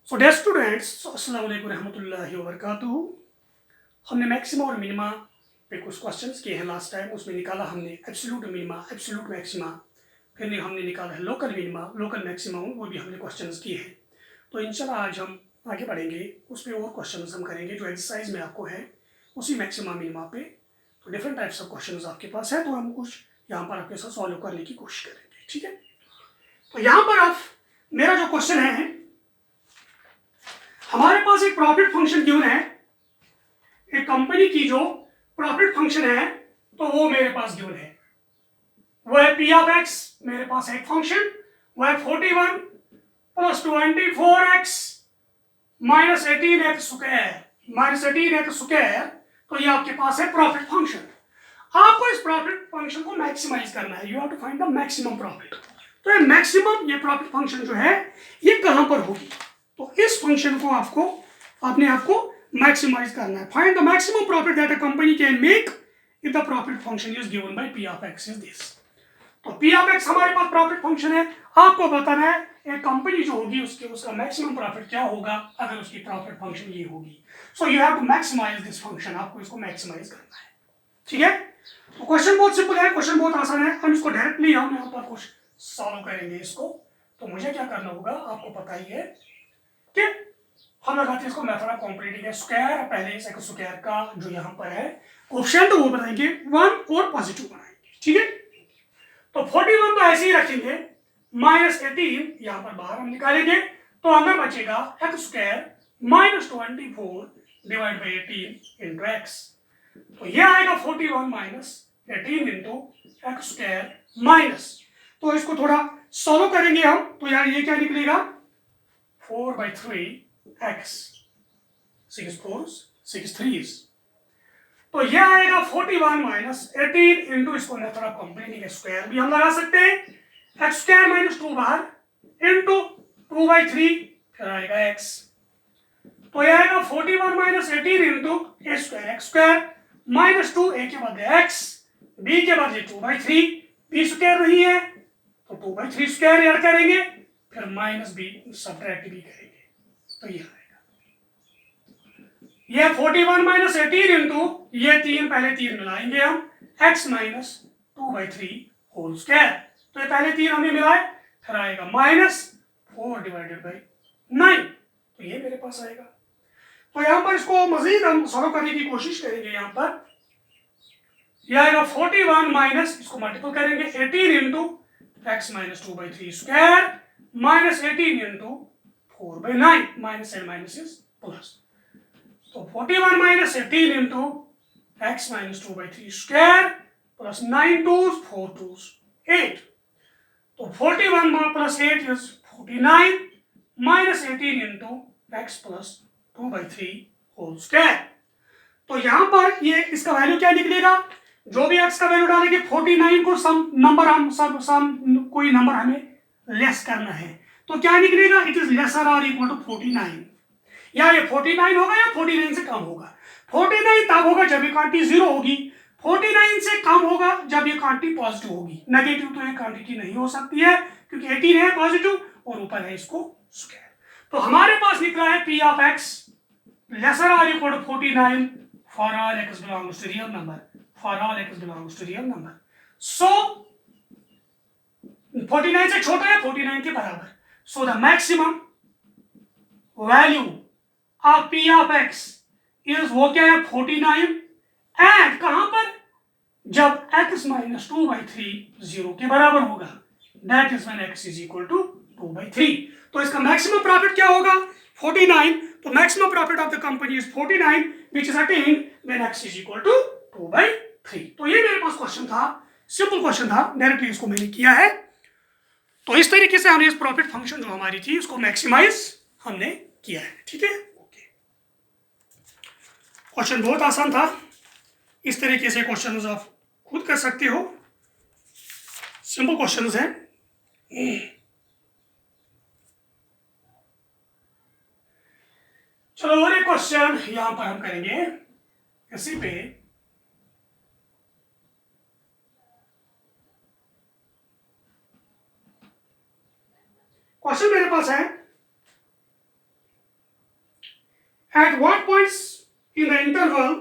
So dear students, अस्सलाम वालेकुम रहमतुल्लाहि व बरकातुहू। हमने मैक्सिमा और मिनिमा पे कुछ क्वेश्चंस किए हैं लास्ट टाइम। उसमें निकाला हमने एब्सोल्यूट मिनिमा, एब्सोल्यूट मैक्सिमा, फिर हमने निकाला है लोकल मिनिमा, लोकल मैक्सिमा, वो भी हमने क्वेश्चंस किए हैं। तो इंशाल्लाह आज हम आगे बढ़ेंगे, उस पर और क्वेश्चंस हम करेंगे जो एक्सरसाइज में आपको है, उसी मैक्सिमा मिनिमा पे। तो डिफरेंट टाइप्स ऑफ क्वेश्चंस आपके पास है, तो हम कुछ यहाँ पर आपके साथ सॉल्व करने की कोशिश करेंगे, ठीक है। तो यहाँ पर आप मेरा जो क्वेश्चन है, हमारे पास एक प्रॉफिट फंक्शन गिवन है, एक कंपनी की जो प्रॉफिट फंक्शन है, तो वो मेरे पास गिवन है। वो है पी ऑफ एक्स, मेरे पास एक फंक्शन, वो है 41 plus 24x minus 18x square, तो ये आपके पास है प्रॉफिट फंक्शन। आपको इस प्रॉफिट फंक्शन को मैक्सिमाइज करना है, you have to find the maximum profit. तो ये मैक्सिमम, ये प्रॉफिट फंक्शन जो है ये कहां पर होगी, तो इस फंक्शन को अपने आप को मैक्सिमाइज करना है। Find the maximum profit that a company can make if the profit function is given by P of x is this. तो पी ऑफ एक्स हमारे पास प्रॉफिट फंक्शन है, आपको बताना है एक कंपनी जो होगी उसका मैक्सिमम प्रॉफिट क्या होगा अगर उसकी प्रॉफिट फंक्शन ये होगी। So you have to maximize this function, आपको इसको मैक्सिमाइज करना है, ठीक है। तो क्वेश्चन बहुत सिंपल है, क्वेश्चन बहुत आसान है, हम इसको डायरेक्टली हम यहाँ पर कुछ सॉल्व करेंगे इसको। तो मुझे क्या करना होगा, आपको पता ही है कि हम लगाते हैं इसको मेथड ऑफ कॉम्प्लीटिंग स्क्वायर। पहले इस स्क्वायर का जो यहाँ पर है कोएफिशिएंट वो बनाएंगे 1 और पॉजिटिव बनाएंगे, ठीक है। तो 41 तो ऐसे ही रखेंगे, माइनस 18 यहाँ पर बाहर हम निकालेंगे, तो हमें बचेगा x square minus 24 divide by 18 into x. तो ये आएगा 41 minus 18 into x square minus, तो इसको थोड़ा सॉल्व करेंगे हम, तो यार ये क्या निकलेगा 4/3 x, 6 4s 6 3s। तो ये आएगा 41 माइनस 18 इंटू, इसको मेथड ऑफ कंप्लीटिंग स्क्वायर भी हम लगा सकते हैं, एक्स स्क्वायर माइनस 2 बाहर इंटू 2/3, फिर आएगा x। तो ये आएगा 41 माइनस 18 इंटू ए स्क्वायर, एक्स स्क्वायर माइनस 2, ए के बदले x, b के बदले 2/3, b स्क्वायर नहीं है तो 2/3 स्क्वायर ऐड करेंगे, फिर माइनस b सब्ट्रैक्ट भी करेंगे, तो ये आएगा ये 41 माइनस 18 इंटू ये 3, पहले 3 मिलाएंगे हम, x माइनस 2/3 होल स्क्वायर। तो ये पहले 3 हमने मिलाए, फिर आएगा माइनस 4 डिवाइडेड बाई 9, तो ये मेरे पास आएगा। तो यहाँ पर इसको मजीद हम सॉल्व करने की कोशिश करेंगे। यहाँ पर यह आएगा 41 माइनस, इसको मल्टीपल करेंगे 18 into X minus 2/3 square minus 18 into 4/9, minus and minus is plus. तो 41 minus 18 into X minus 2/3 square plus 9 2s 4 2s 8, तो 41 plus 8 is 49 minus 18 into X plus 2/3 whole square. तो यहां पर ये इसका वैल्यू क्या निकलेगा, जो भी x का वैल्यू डालेंगे 49 को सम नंबर हम सम कोई नंबर हमें लेस करना है, तो क्या निकलेगा, इट इज लेसर और इक्वल टू 49, या ये 49 होगा या 49 से कम होगा। 49 तब होगा जब ये क्वांटिटी 0 होगी, 49 से कम होगा जब ये क्वांटिटी पॉजिटिव होगी। नेगेटिव तो ये क्वांटिटी नहीं हो सकती है क्योंकि 18 है पॉजिटिव और ऊपर है इसको स्क्वायर। तो हमारे पास निकला है पी ऑफ एक्स लेसर और equal to 49 for all x belongs to real number, for all x belongs to real number. So 49 से छोटा है 49 के बराबर, so the maximum value of P of x is, वो क्या है 49, एंड कहां पर, जब x माइनस 2/3 0 के बराबर होगा, that is when x is equal to 2/3। तो इसका मैक्सिमम प्रॉफिट क्या होगा 49, तो maximum profit of the company is 49 which is attained when x is equal to 2/3। तो ये मेरे पास क्वेश्चन था, सिंपल क्वेश्चन था, डायरेक्टली इसको मैंने किया है। तो इस तरीके से हमने इस प्रॉफिट फंक्शन जो हमारी थी उसको मैक्सिमाइज हमने किया है, ठीक है। क्वेश्चन बहुत आसान था, इस तरीके से क्वेश्चन आप खुद कर सकते हो, सिंपल क्वेश्चन हैं। चलो और एक क्वेश्चन यहां पर हम करेंगे इसी पे। क्वेश्चन मेरे पास है at what points in the interval,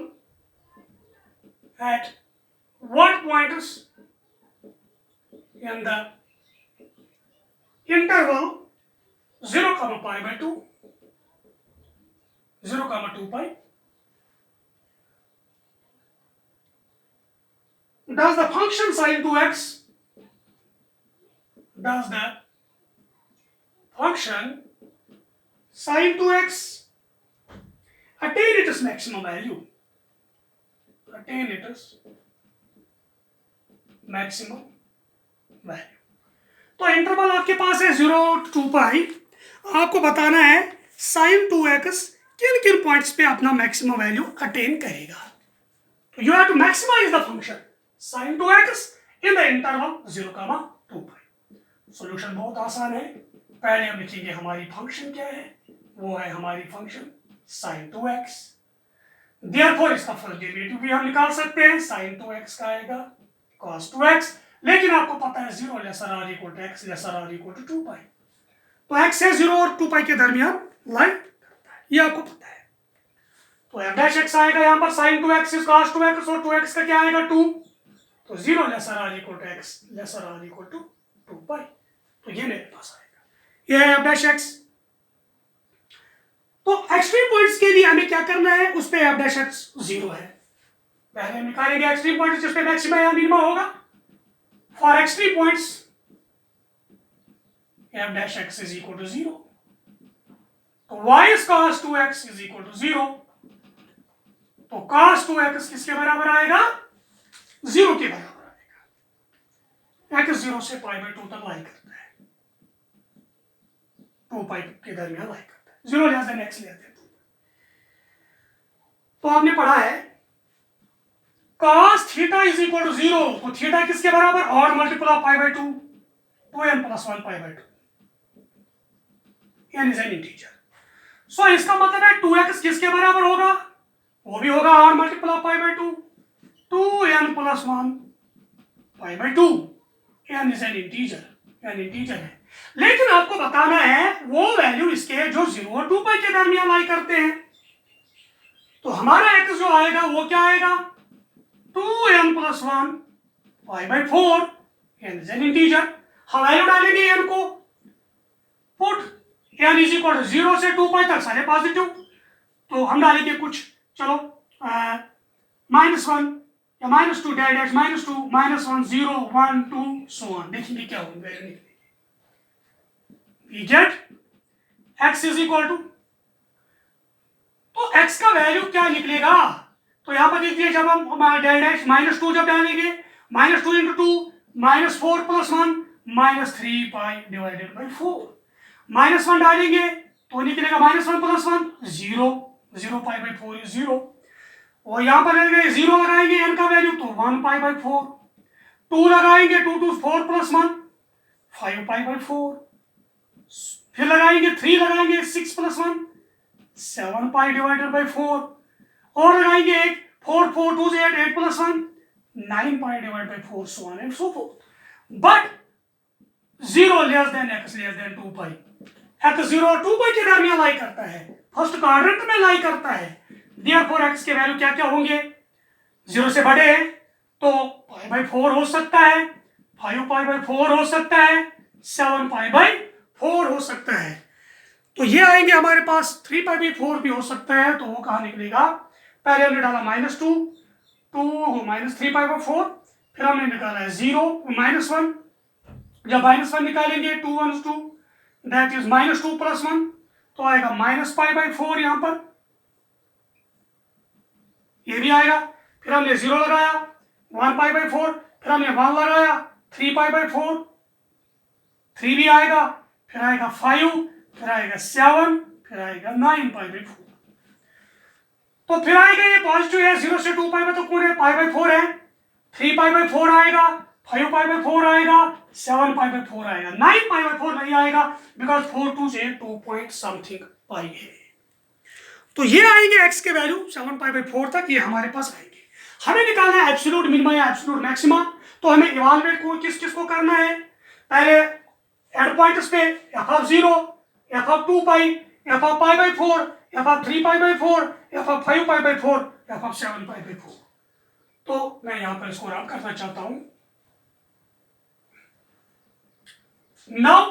at what points in the interval 0 comma pi by 2, 0 comma 2 pi, does the function sin 2x, does the function sin 2x attain its maximum value, attain its maximum value. तो interval आपके पास है 0 to 2 पाई, आपको बताना है sin 2x किन किन points पे अपना मैक्सिमम वैल्यू अटेन करेगा. तो you have to maximize the function sin 2x in the interval 0 comma 2 pi. Solution बहुत आसान है. पहले हम लिखेंगे हमारी फंक्शन क्या है, वो है हमारी फंक्शन sin 2x. देयरफॉर इसका फर्स्ट डेरिवेटिव भी हम निकाल सकते हैं. sin 2x का आएगा cos 2x, लेकिन आपको पता है 0 lesser or equal to x lesser or equal to 2 pi. तो x है 0 और 2 पाई के दरमियान लाई करता है, ये आपको पता है. तो f डैश x आएगा यहाँ पर sin 2x is cos 2x, और 2x का क्या आएगा 2. तो 0 lesser or equal to x lesser or equal to 2 pi. तो ये मेरे पास आएगा, ये है f डैश x. तो एक्सट्रीम पॉइंट्स के लिए हमें क्या करना है, उस पे f डैश x 0 है. पहले हम निकालेंगे एक्सट्रीम पॉइंट्स जिस पे मैक्सिमा या मिनिमा होगा. For extreme points f dash x is equal to 0. तो y is cos 2x is equal to 0. तो cos 2x किसके बराबर आएगा, 0 के बराबर आएगा. x 0 से पाई बाई 2 तक लाई करता है, 2 पाई के दरमियान लाई करता है. 0 less than x less than 2. तो आपने पढ़ा है cos theta is equal to 0. तो थीटा किसके बराबर, odd multiple of pi by 2, 2n plus 1 pi by 2. n is an integer. So इसका मतलब है 2x किसके बराबर होगा, वो भी होगा odd multiple of pi by 2, 2n plus 1 pi by 2. n is an integer, n integer है. लेकिन आपको बताना है वो वैल्यू इसके जो 0 और 2 पाई के दरमियान लाई करते हैं. तो हमारा x जो आएगा वो क्या आएगा, 2n plus 1 pi by 4. n is an integer. हम वैल्यू डालेंगे n को, put n is equal to 0 से 2 पाई तक सारे पॉजिटिव. तो हम डालेंगे कुछ, चलो -1 या -2 डैश -2 -1 0 1 2 सो ऑन. देखेंगे क्या होगा, वैल्यू निकलेगी. We get x is equal to, तो x का वैल्यू क्या निकलेगा. तो यहां पर देखिए जब हम डैश -2 जब डालेंगे, -2 into 2 -4 plus 1 -3 pi divided by 4. -1 डालेंगे तो निकलेगा -1 प्लस 1 0, 0 पाई बाई 4 इज 0. और यहां पर लगेगा 0 लगाएंगे n का वैल्यू तो 1 पाई बाई 4. 2 लगाएंगे 2 2 4 प्लस 1 5 पाई बाई 4. फिर लगाएंगे 3 लगाएंगे 6 प्लस 1 7 पाई डिवाइडेड बाई 4. और लगाएंगे 1 4 4 2 से 8 plus 1 9 pi divide by 4 so on and so fourth. But 0 less than x less than 2 pi. x 0 और 2 पाई के दरमियान लाई करता है, फर्स्ट क्वाड्रेंट में लाई करता है. देयरफॉर x के वैल्यू क्या क्या होंगे, 0 से बड़े हैं तो पाई बाई 4 हो सकता है, 5 पाई बाई 4 हो सकता है, 7 पाई बाई 4 हो सकता है. तो ये आएंगे हमारे पास 3 पाई बाई 4 भी हो सकता है. तो वो कहाँ निकलेगा, पहले हमने डाला -2 -3 पाई बाई 4, फिर हमने निकाला है 0 -1. जब -1 निकालेंगे 2 1 2 दैट इज -2 प्लस 1, तो आएगा -पाई बाई 4. यहां पर ये भी आएगा. फिर हमने 0 लगाया 1 पाई बाई 4, फिर हमने 1 लगाया 3 पाई बाई 4, 3 भी आएगा, फिर आएगा 5, फिर आएगा 7, फिर आएगा 9 पाई बाई 4. तो फिर आएगा ये पॉजिटिव है, 0 से 2 पाई बाई तो कौन है, पाई बाई 4 है. 3 पाई बाई 4 आएगा, 5 पाई बाई 4 आएगा, 7 पाई बाई 4 आएगा. 9 पाई बाई 4 नहीं आएगा बिकॉज 4 2 से 2 पॉइंट समथिंग पाई है. तो ये आएंगे x के वैल्यू 7 पाई बाई 4 तक, ये हमारे पास आएंगे. हमें निकालना है एब्सोल्यूट मिनिमा या एब्सोल्यूट मैक्सिमा. तो हमें इवाल्युएट को किस किस को करना है, पहले एंड पॉइंट्स पे f of 0, f of 2 pi, f of pi by 4, F of 3π/4, F of 5π/4, F of 7π/4। तो मैं यहां पर इसको रब करना चाहता हूं। Now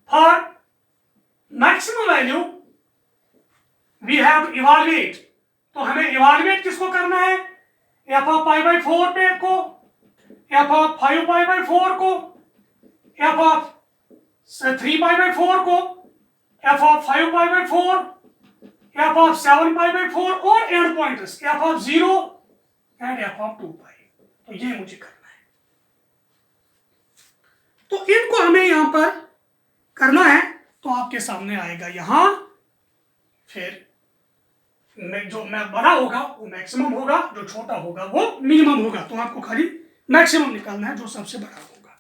for maximum value we have evaluate, तो हमें इवाल्युएट किसको करना है? एफ ऑफ π/4 पे को, एफ ऑफ 5π/4 को, एफ ऑफ 3π/4 को, एफ ऑफ 5π/4, एफ ऑफ 7π/4 और end points F of 0 and F of 2π। तो ये मुझे करना है। तो इनको हमें यहां पर करना है। तो आपके सामने आएगा यहां, फिर जो बड़ा होगा वो मैक्सिमम होगा, जो छोटा होगा वो मिनिमम होगा। तो आपको खाली मैक्सिमम निकालना है जो सबसे बड़ा होगा।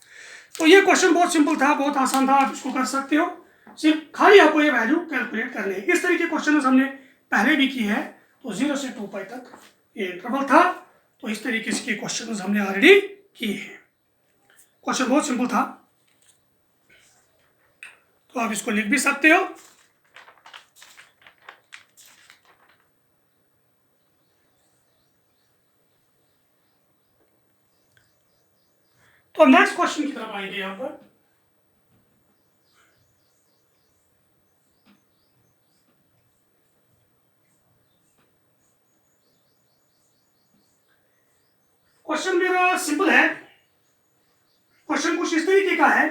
तो ये क्वेश्चन बहुत सिंपल था, बहुत आसान था, आप इसको कर सकते हो। सिर्फ खाली आपको ये वैल्यू कैलकुलेट करनी है। इस तरह के क्वेश्चन हमने पहले भी किए हैं। तो 0 से 2π तक ये इंटरवल था। तो इस तरीके के क्वेश्चन हमने ऑलरेडी किए हैं। क्वेश्चन बहुत सिंपल था, तो आप इसको लिख भी सकते हो। तो नेक्स्ट क्वेश्चन की तरफ आएंगे यहां पर। क्वेश्चन मेरा सिंपल है। क्वेश्चन कुछ इस तरीके का है,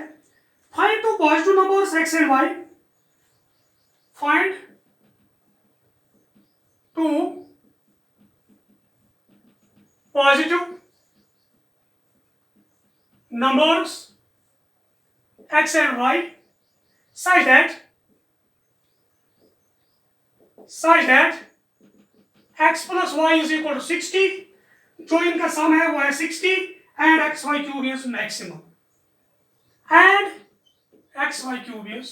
find two positive numbers x and y, find two positive numbers x and y such that x plus y is equal to 60, जो इनका सम है वो है 60 and xy cube is maximum and xy cube is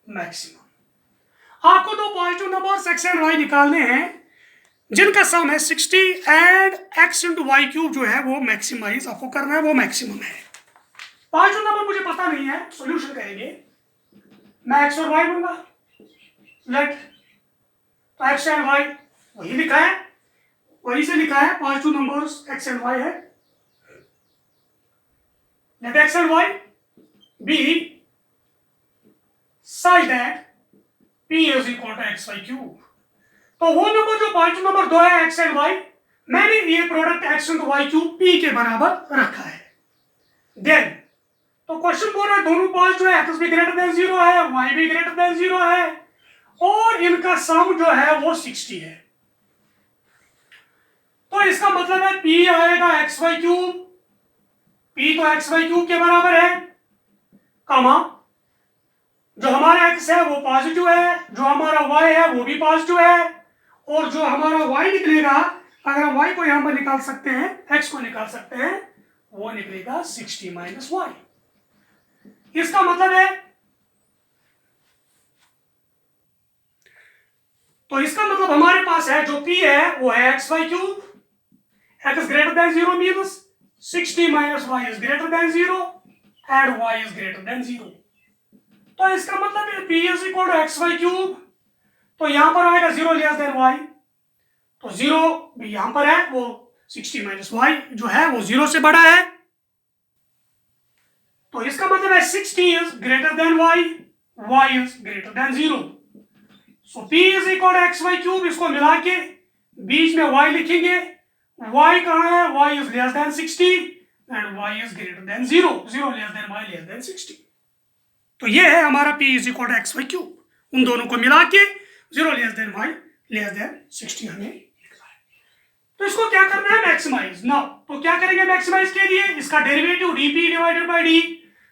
maximum। आपको दो positive numbers x and y निकालने हैं जिनका सम है 60 and x into y cube जो है वो मैक्सिमाइज आपको करना है, वो मैक्सिमम है। पांचों नंबर मुझे पता नहीं है, सॉल्यूशन करेंगे। मैं x और y लूंगा, लेट तो x एंड y वही लिखा है, वही से लिखा है, positive numbers x and y है। Let x and y be such that p is equal to xy cube। तो वो नंबर जो पॉजिटिव नंबर 2 है x एंड y, मैंने ये product x into y cube p के बराबर रखा है। देन तो क्वेश्चन बोल रहा है दोनों पॉजिटिव है, x भी ग्रेटर देन 0 है, y भी ग्रेटर देन 0 है और इनका सम जो है वो 60 है। तो इसका मतलब है p आएगा xy क्यूब, p तो xy क्यूब के बराबर है, कमा जो हमारा x है वो पॉजिटिव है, जो हमारा y है वो भी पॉजिटिव है और जो हमारा y निकलेगा, अगर y को यहां पर निकाल सकते हैं, x को निकाल सकते हैं, वो निकलेगा 60 माइनस y। इसका मतलब है, तो इसका मतलब हमारे पास है जो p है वो है xy cube, x greater than 0 means 60 minus y is greater than 0 and y is greater than 0। तो इसका मतलब है p is equal to xy cube, तो यहां पर आएगा 0 लेस देन y, तो 0 भी यहां पर है, वो 60 माइनस y जो है वो 0 से बड़ा है। तो इसका मतलब है 60 is greater than y, y is greater than 0। So p is equal to xy cube, इसको मिला के बीच में y लिखेंगे, y कहां है, y is less than 60 and y is greater than 0, 0 less than y less than 60। तो ये है हमारा p is equal to xy cube, उन दोनों को मिला के 0 less than y less than 60 हमें लिखना है। तो इसको क्या करना है, मैक्सिमाइज। नाउ तो क्या करेंगे मैक्सिमाइज के लिए, इसका derivative dp divided bye d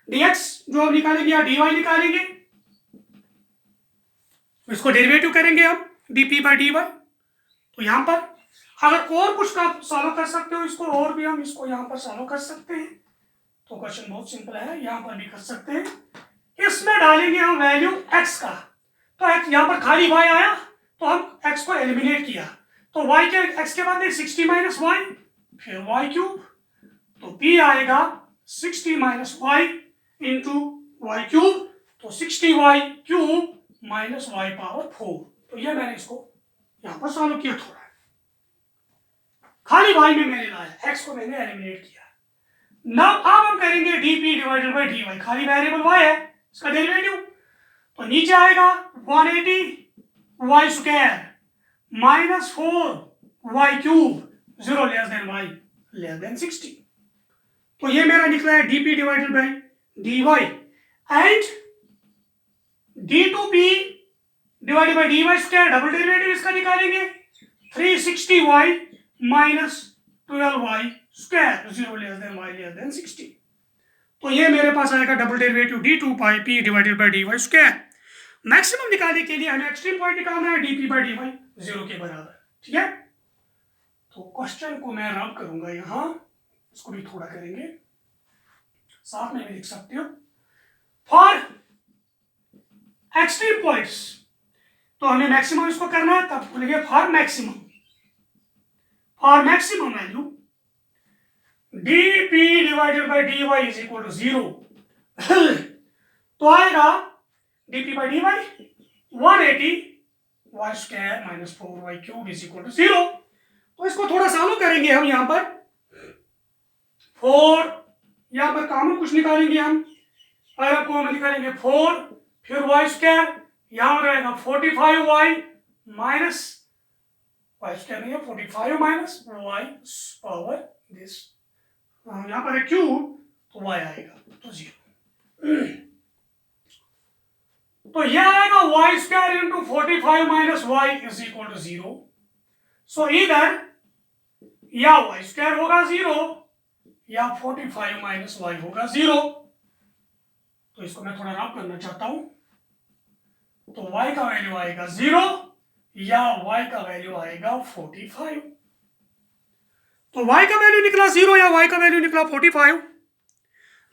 dx जो हम निकालेंगे या dy निकालेंगे, तो इसको डेरिवेटिव करेंगे हम dp बाय dy। तो यहां पर अगर और कुछ का सॉल्व कर सकते हो इसको, और भी हम इसको यहां पर सॉल्व कर सकते हैं। तो क्वेश्चन बहुत सिंपल है, यहां पर भी कर सकते हैं। इसमें डालेंगे हम वैल्यू x का, तो x यहां पर खाली y आया तो हम x को एलिमिनेट किया, तो y के x के बाद 60 माइनस y फिर y क्यूब, तो p आएगा 60 minus y into y cube तो 60y cube minus y power 4। तो ये मैंने इसको यहां पर सॉल्व किया थोड़ा, खाली y में मैंने लाया, x को मैंने एलिमिनेट किया। नाउ अब हम करेंगे dp डिवाइडेड बाय dy, खाली वेरिएबल y है, इसका डेरिवेटिव। तो नीचे आएगा 180 y square minus 4 y cube 0 less than y less than 60। तो ये मेरा निकला है dp divided by dy and d2p divided by dy square, double derivative इसका निकालेंगे 360y minus 12y square 0 less than y less than 60। तो ये मेरे पास आएगा double derivative d2 pi p divided by dy square. Maximum निकालने के लिए हमें एक्सट्रीम पॉइंट निकालना है dp बाय dy 0 के बराबर, ठीक है। तो क्वेश्चन को मैं रब करूंगा यहां, इसको भी थोड़ा करेंगे, साथ में भी लिख सकते हो। फॉर एक्सट्रीम पॉइंट्स तो हमें मैक्सिमम इसको करना है, तब बोलेंगे for maximum value dp divided by dy is equal to 0। तो आएगा dp by dy 180 y square minus 4y cube is equal to 0। तो इसको थोड़ा सॉल्व करेंगे हम, यहां पर 4, यहां पर कॉमन कुछ निकालेंगे हम, अगर कॉमन निकालेंगे 4, फिर y स्क्वायर, यहां रहेगा 45y माइनस y स्क्वायर नहीं है 45 माइनस y पावर दिस, यहां पर है क्यूब, तो y आएगा तो 0। तो यह आएगा y square into 45 minus y is equal to 0। So इधर या y स्क्वायर होगा 0 या 45 माइनस y होगा 0। तो इसको मैं थोड़ा रब करना चाहता हूं। तो y का वैल्यू आएगा 0 या y का वैल्यू आएगा 45। तो y का वैल्यू निकला 0 या y का वैल्यू निकला 45,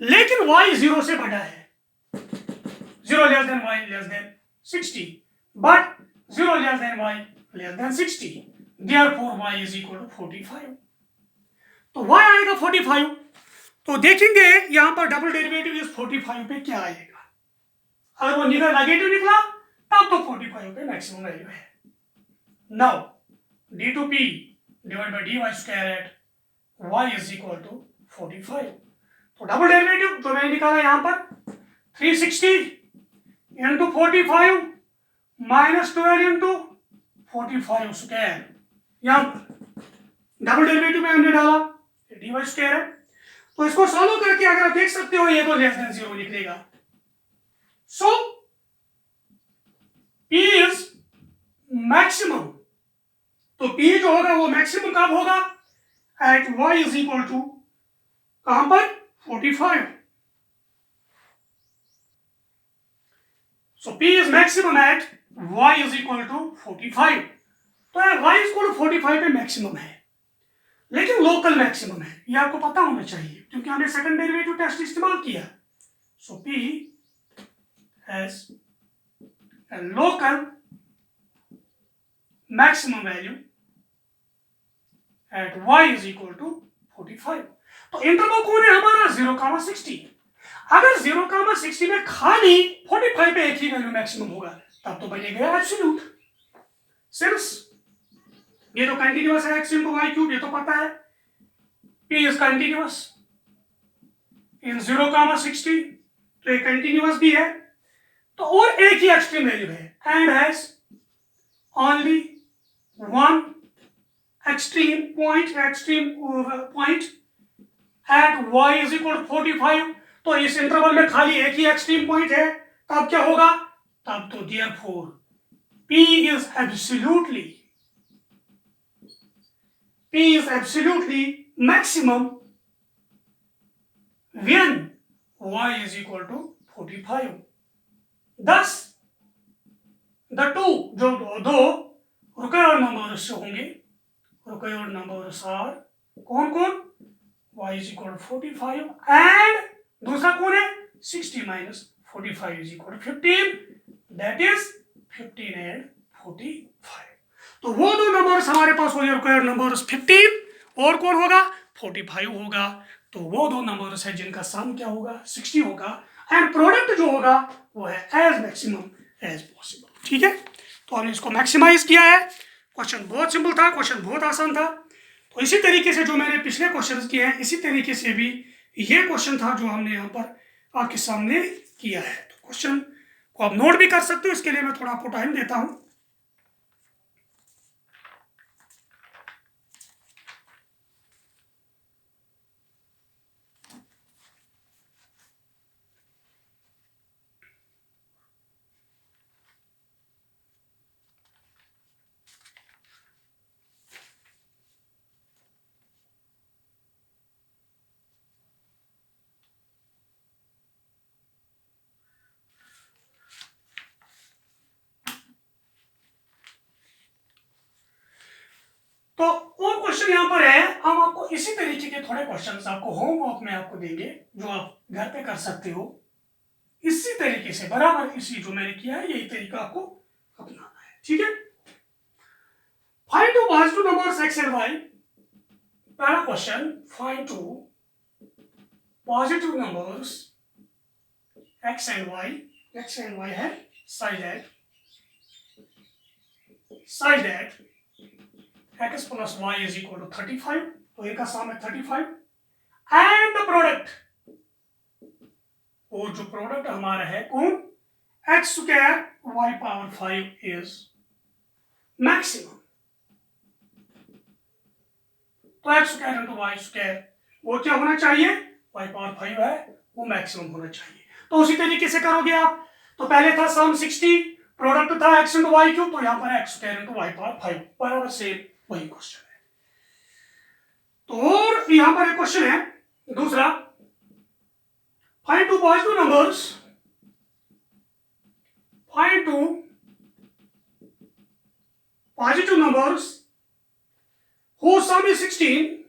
लेकिन y 0 से बड़ा है, 0 less than y less than 60, but 0 less than y less than 60, therefore y is equal to 45। तो y आएगा 45। तो देखेंगे यहां पर डबल डेरिवेटिव इस 45 पे क्या आएगा, अगर वो नेगेटिव निकला तब तो 45 पे मैक्सिमम वैल्यू है। Now d2p divide by dy square at y is equal to 45। तो डबल डेरिवेटिव जो मैंने निकाला यहां पर 360 इंटू 45 माइनस 12 इंटू 45 स्क्वायर, यहां डबल डेरिवेटिव में हमने डाला dy स्क्वायर है। तो इसको सॉल्व करके अगर आप देख सकते हो ये तो लेस देन 0 निकलेगा। So p is maximum. तो p जो होगा वो मैक्सिमम कब होगा, at y is equal to कहां पर 45। So p is maximum at y is equal to 45। तो y इज इक्वल टू 45 पे मैक्सिमम है, लेकिन लोकल मैक्सिमम है, ये आपको पता होना चाहिए क्योंकि हमने सेकंड डेरिवेटिव टेस्ट इस्तेमाल किया। सो p has a local maximum value at y is equal to 45। तो इंटरवल कौन है हमारा 0,60। अगर 0,60 में खाली 45 पे एक ही वैल्यू मैक्सिमम होगा तब तो बनेगा एब्सोल्यूट। सिंस ये तो कंटिन्यूअस है x into y क्यूब, ये तो पता है p is continuous in 0,60, तो ये कंटिन्यूअस भी है, तो और एक ही एक्सट्रीम वैल्यू है and has only one extreme point at y is equal to 45। तो इस इंटरवल में खाली एक ही एक्सट्रीम पॉइंट है, तब क्या होगा, तब तो therefore p is absolutely maximum when y is equal to 45। Thus, the two जो दो रिक्वायर्ड नंबर्स होंगे, रिक्वायर्ड नंबर्स आर कौन कौन, y is equal to 45 and दूसरा कौन है 60 minus 45 is equal to 15, that is 15 and 45। तो वो दो नंबर्स हमारे पास हो गए रिक्वायर्ड नंबर्स 15 और कौन होगा 45 होगा। तो वो दो नंबर्स है जिनका सम क्या होगा 60 होगा। एंड प्रोडक्ट जो होगा वो है एज मैक्सिमम एज पॉसिबल। ठीक है, तो हमने इसको मैक्सिमाइज किया है। क्वेश्चन बहुत सिंपल था, क्वेश्चन बहुत आसान था। तो इसी तरीके से जो मैंने पिछले क्वेश्चन किए हैं, इसी तरीके से भी ये क्वेश्चन था जो हमने यहाँ पर आपके सामने किया है। तो क्वेश्चन को आप नोट भी कर सकते हो, इसके लिए मैं थोड़ा आपको टाइम देता हूँ। तो और क्वेश्चन यहाँ पर है, हम आपको इसी तरीके के थोड़े क्वेश्चंस आपको होमवर्क में आपको देंगे जो आप घर पे कर सकते हो। इसी तरीके से बराबर इसी जो मैंने किया है यही तरीका आपको अपनाना है। ठीक है, find two positive numbers x and y. पहला question, find two positive numbers x and y. X and y है such that x plus y is equal to 35, तो इनका सम है 35 एंड द प्रोडक्ट, वो जो प्रोडक्ट हमारा है कौन, x square y power 5 is maximum. तो x square into y square वो क्या होना चाहिए, y पावर 5 है वो मैक्सिमम होना चाहिए। तो उसी तरीके से करोगे आप। तो पहले था सम 60, प्रोडक्ट था x इंटू वाई क्यूब, तो यहाँ पर x square into y power 5 बराबर सेम वही क्वेश्चन है। तो और यहां पर एक क्वेश्चन है दूसरा, find two positive numbers, find two positive numbers whose sum is 16,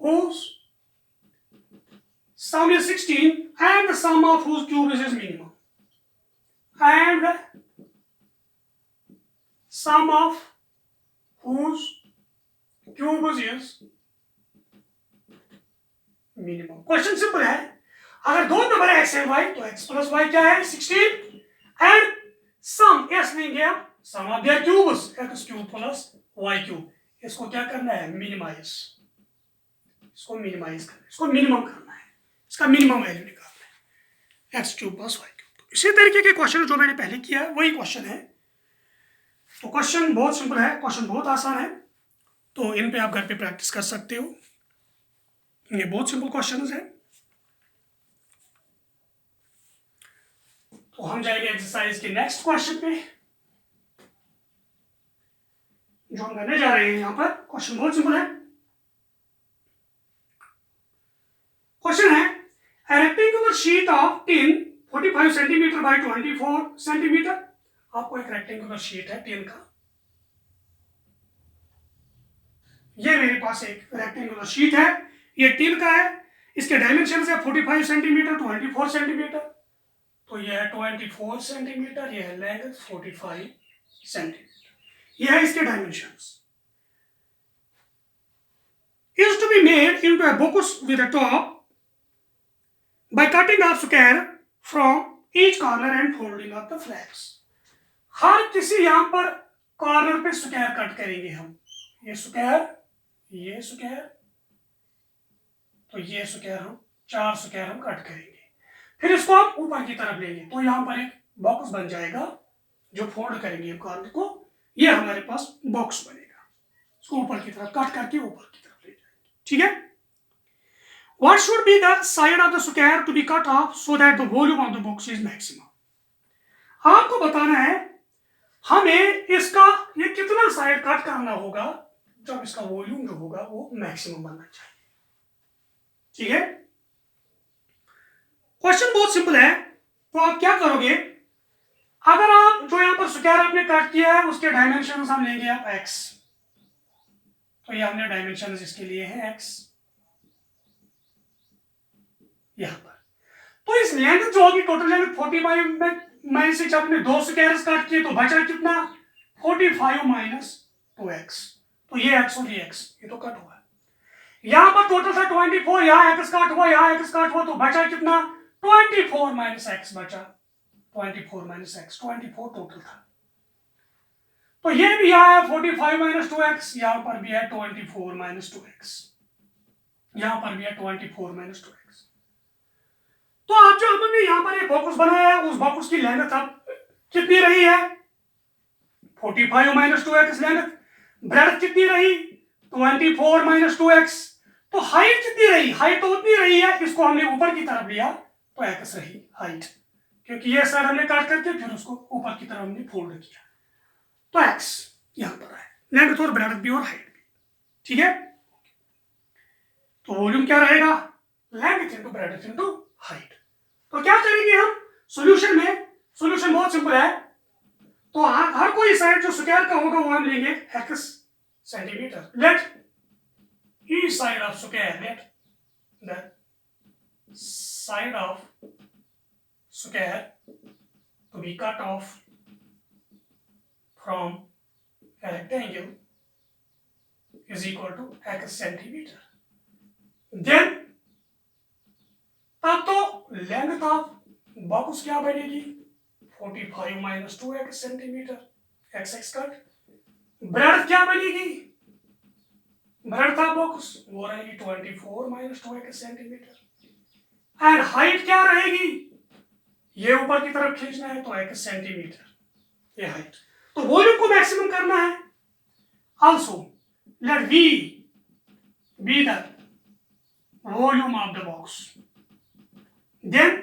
whose sum is 16 and the sum of whose cube is minimum, and the sum of whose cube is minimum. Question simple है, अगर दो number है x and y तो x plus y क्या है 16 and sum s लेंगे हम, sum of their cubes x cube plus y cube. इसको क्या करना है, मिनिमाइज, इसको मिनिमाइज करना है, इसको मिनिमम करना है, इसका मिनिमम वैल्यू निकालना है x cube plus y cube. इसी तरीके के क्वेश्चन जो मैंने पहले किया है वही क्वेश्चन है। तो क्वेश्चन बहुत सिंपल है, क्वेश्चन बहुत आसान है, तो इन पे आप घर पे प्रैक्टिस कर सकते हो। ये बहुत सिंपल क्वेश्चंस है। तो हम जाएंगे एक्सरसाइज के नेक्स्ट क्वेश्चन पे जो हम करने जा रहे हैं। यहां पर क्वेश्चन बहुत सिंपल है। क्वेश्चन है, a rectangular sheet of tin 45 centimetre bye 24 centimetre. आपको एक रेक्टेंगुलर शीट है टिन का, ये मेरे पास एक रेक्टेंगुलर शीट है, ये टिन का है, इसके डायमेंशन है 45 सेंटीमीटर 24 सेंटीमीटर, तो ये है 24 सेंटीमीटर, ये है लेंथ 45 सेंटीमीटर, ये है इसके dimensions. is to be made into a box with a top by cutting off square from each corner and folding up the flaps। हर किसी यहां पर कॉर्नर पे स्क्वायर कट करेंगे हम, ये स्क्वायर, ये स्क्वायर, तो ये स्क्वायर हम 4 स्क्वायर हम कट करेंगे, फिर इसको हम ऊपर की तरफ लेंगे, तो यहां पर एक बॉक्स बन जाएगा जो फोल्ड करेंगे कॉर्नर को, ये हमारे पास बॉक्स बनेगा, इसको ऊपर की तरफ कट करके ऊपर की तरफ ले जाएंगे। ठीक है, what should be the side of the square to be cut off so that the volume of the box is maximum। आपको बताना है हमें इसका ये कितना साइड कट करना होगा जब इसका वॉल्यूम जो होगा वो मैक्सिमम बनना चाहिए। ठीक है, क्वेश्चन बहुत सिंपल है। तो आप क्या करोगे, अगर आप जो यहां पर स्क्वायर आपने कट किया है उसके डायमेंशन हम लेंगे आप x, तो ये हमने डायमेंशन इसके लिए है x यहां पर, तो इस लेंथ जो होगी टोटल लेंथ 45 में से जब हमने 2 स्क्वायर्स काट किए तो बचा कितना 45 माइनस 2x, तो ये x और ये x ये तो कट हुआ। यहां पर टोटल था 24, यहाँ x काट हुआ, यहाँ x काट हुआ, तो बचा कितना 24 माइनस एक्स बचा 24 माइनस एक्स 24 टोटल था। तो ये भी यहाँ है 45 माइनस 2x, यहाँ पर भी है 24 माइनस 2x, यहाँ पर भी है 24 माइनस 2x। तो आप जो हमने यहाँ पर एक बॉक्स बनाया है, उस बॉक्स की लेंथ अब कितनी रही है 45 माइनस 2x लेंथ, ब्रेड्थ कितनी रही 24 माइनस 2x, तो हाइट कितनी रही, हाइट तो उतनी रही है, इसको हमने ऊपर की तरफ लिया तो x रही हाइट, क्योंकि ये साइड हमने काट करके फिर उसको ऊपर की तरफ हमने फोल्ड किया, तो x यहां पर है, लेंथ और ब्रेड्थ भी और हाइट भी, ठीक है। तो वॉल्यूम क्या रहेगा length into breadth into height. तो क्या करेंगे हम सॉल्यूशन में, सॉल्यूशन बहुत सिंपल है, तो हर कोई साइड जो स्क्वायर का होगा वो हम लेंगे x centimetre, let each side of square, let the side of square to be cut off from a rectangle is equal to x centimeter. Then तब तो लेंथ ऑफ बॉक्स क्या बनेगी 45 minus 2x centimetre, x cut, breadth क्या बनेगी, breadth of box वो रहेगी 24 minus 2x centimetre, and height क्या रहेगी, ये ऊपर की तरफ खींचना है तो x सेंटीमीटर, ये हाइट। तो वॉल्यूम को मैक्सिमम करना है, also let v be the volume of the box, then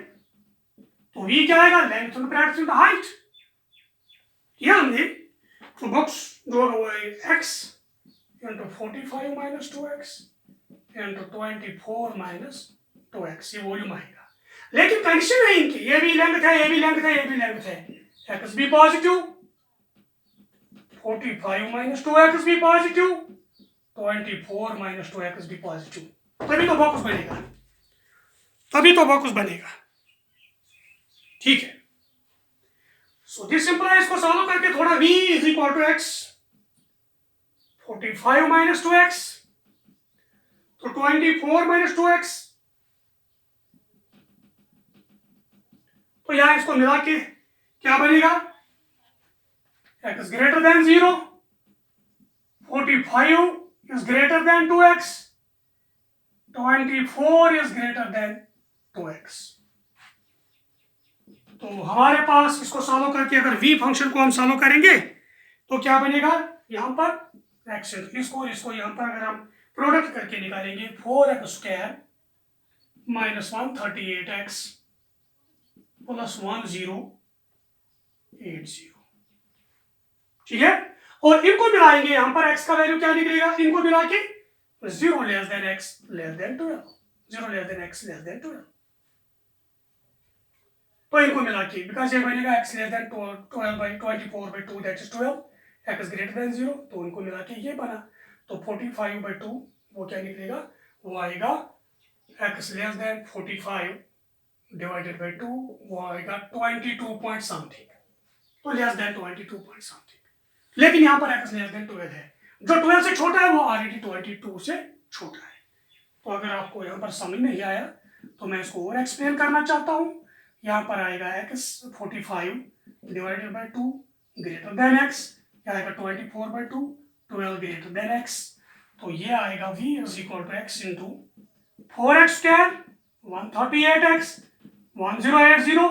तो v क्या आएगा लेंथ और ब्रेड्थ इनटू हाइट, किया हमने, तो बॉक्स जो हुआ है x into 45 minus 2x into 24 minus 2x, ये वॉल्यूम आएगा। लेकिन कंडीशन है इनकी, ये भी लेंथ है, ये भी लेंथ है, ये भी लेंथ है, x भी पॉजिटिव, 45 minus 2x भी पॉजिटिव, 24 minus 2x भी पॉजिटिव, तभी तो बॉक्स बनेगा, तभी तो बॉक्स बनेगा, ठीक है। सो दिस इंप्लाइज को सॉल्व करके थोड़ा v is equal to x 45 minus 2x, तो 24 माइनस 2x, तो यहां इसको मिला के क्या बनेगा x greater than 0, 45 is greater then 2x, 24 is greater then 2x। तो हमारे पास इसको सॉल्व करके अगर v फंक्शन को हम सॉल्व करेंगे तो क्या बनेगा, यहां पर x, इसको यहां पर अगर हम प्रोडक्ट करके निकालेंगे 4x square minus 138x plus 1080, ठीक है। और इनको मिलाएंगे, यहां पर x का वैल्यू क्या निकलेगा, इनको मिला के 0 less than x less then 12, 0 less than x less then 12, तो इनको मिला के बिकॉज ये बनेगा x less then 12 by 24 by 2 that is 12, x greater than 0, तो इनको मिला के ये बना, तो 45 बाई 2 वो क्या निकलेगा, वो आएगा x less then 45 divided by 2, वो आएगा 22 पॉइंट समथिंग, तो लेस देन 22 पॉइंट समथिंग, लेकिन यहाँ पर x लेस देन 12 है, जो 12 से छोटा है वो ऑलरेडी 22 से छोटा है। तो अगर आपको यहाँ पर समझ नहीं आया तो मैं इसको और एक्सप्लेन करना चाहता हूँ, यहाँ पर आएगा x 45 divided by 2 greater than x, आएगा 24 बाई 2 12 ग्रेटर देन x, तो ये आएगा v is equal to x into 4x square 138x 1080,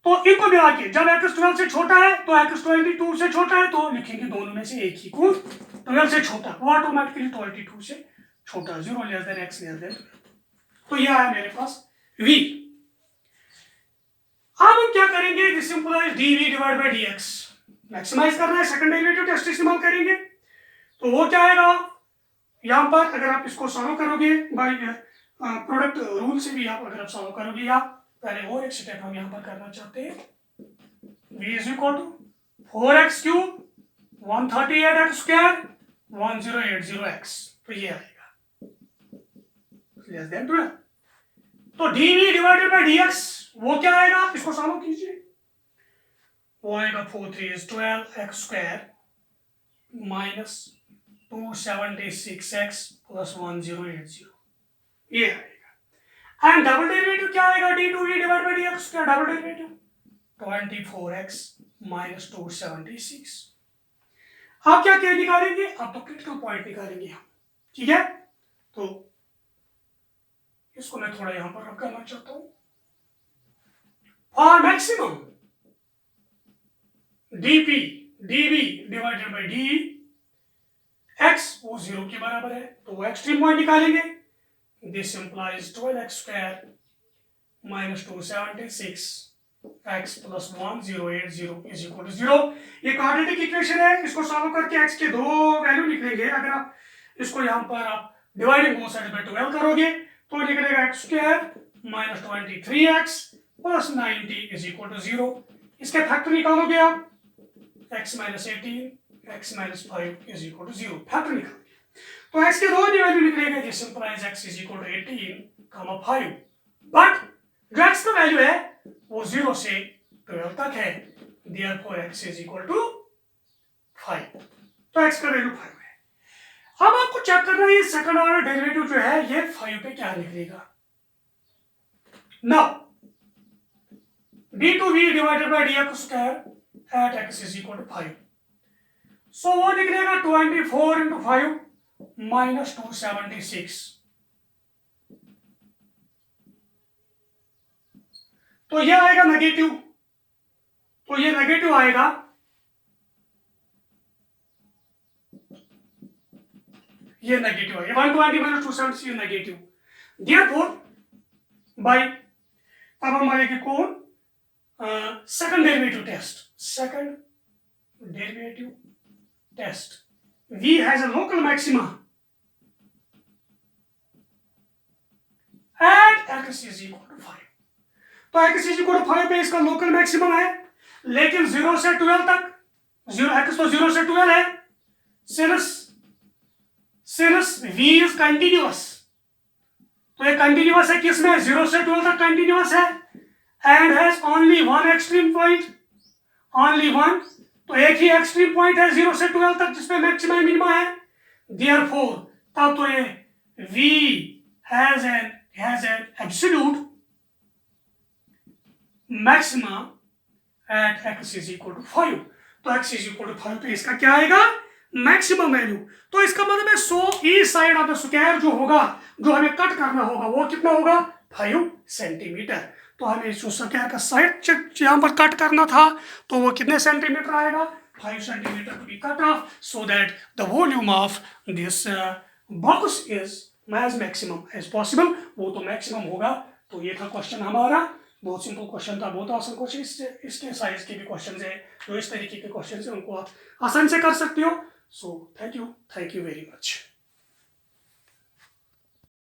तो इनको मिला के जब x 12 से छोटा है तो x 22 से छोटा है, तो लिखेंगे दोनों में से एक ही को 12 से छोटा, वो ऑटोमेटिकली 22 से छोटा, 0 less than x less then, तो ये आया मेरे पास v। अब हम क्या करेंगे, this implies dv divide by dx, maximise करना है, सेकंड डेरिवेटिव टेस्ट इस्तेमाल करेंगे, तो वो क्या आएगा, यहां पर अगर आप इसको सॉल्व करोगे बाय प्रोडक्ट रूल से भी आप अगर आप सॉल्व करोगे, या पहले और एक स्टेप हम यहां पर करना चाहते हैं, v is equal to 4x cube 138x square 1080x, तो ये आएगा लेस देन 12, तो dv डिवाइडेड बाय dx वो क्या आएगा, इसको सॉल्व कीजिए, वो आएगा 4 3 is 12 x square minus 276x plus 1080 ये आएगा। एंड डबल डेरिवेटिव क्या आएगा? d2v डिवाइड बाई dx क्या डबल डेरिवेटिव 24x माइनस 276। आप क्या क्या निकालेंगे? आप तो क्रिटिकल पॉइंट निकालेंगे हम, ठीक है? तो इसको मैं थोड़ा यहां पर रख करना चाहता हूं। For maximum dp dv divided by d x वो 0 के बराबर है, तो वो एक्सट्रीम पॉइंट निकालेंगे। This implies 12x square minus 276 x plus 1080 is equal to 0। ये क्वाड्रेटिक इक्वेशन है, इसको सॉल्व करके x के दो वैल्यू निकलेंगे। अगर आप इसको यहाँ पर आप डिवाइडिंग बोथ साइड बाय 12 करोगे तो निकलेगा x square minus 23x plus 90 is equal to 0। इसके फैक्टर निकालोगे आप x minus 18 x minus 5 is equal to 0, factor निकालोगे तो x के दो वैल्यू निकलेगा। This implies x is equal to 18, 5, but जो x का वैल्यू है वो 0 से 12 तक है, therefore x is equal to 5, तो x का वैल्यू 5 है। अब आपको चेक करना है ये सेकंड ऑर्डर डेरिवेटिव जो है ये 5 पे क्या निकलेगा। Now d2v divided by dx square at x is equal to 5, so वो निकलेगा 24 इंटू 5 माइनस 276, तो ये आएगा नेगेटिव, तो ये नेगेटिव आएगा। ये नेगेटिव आएगा 120 माइनस 276 ये नेगेटिव। देयरफॉर बाय अब हम आएंगे कौन second derivative test. Second derivative test v has a local maxima at x is equal to 5, तो x is equal to 5 पे इसका लोकल मैक्सिमम है, लेकिन 0 से 12 तक, 0 x तो 0 से 12 है, since v is continuous, तो ये कंटिन्यूअस है किसमें? 0 से 12 तक कंटिन्यूअस है and has only one extreme point, only one, तो एक ही एक्सट्रीम पॉइंट है 0 से 12 तक जिसपे मैक्सिमा मिनिमा है। देयरफॉर तब तो ये v has an absolute maxima at x is equal to 5, तो x is equal to 5 पे इसका क्या आएगा? Maximum value. तो इसका मतलब है 100 each side of the square जो होगा, जो हमें कट करना होगा वो कितना होगा? 5 सेंटीमीटर। तो हमें जो स्क्वायर का साइड यहाँ पर कट करना था तो वो कितने सेंटीमीटर आएगा? 5 centimetre to be cut off, so that the volume of this box is as maximum as possible. वो तो मैक्सिमम होगा। तो ये था क्वेश्चन हमारा, बहुत सिंपल क्वेश्चन था, बहुत आसान क्वेश्चन। इसके साइज के भी क्वेश्चन है, जो इस तरीके के क्वेश्चन है उनको आप आसान से कर सकते हो। So thank you very much.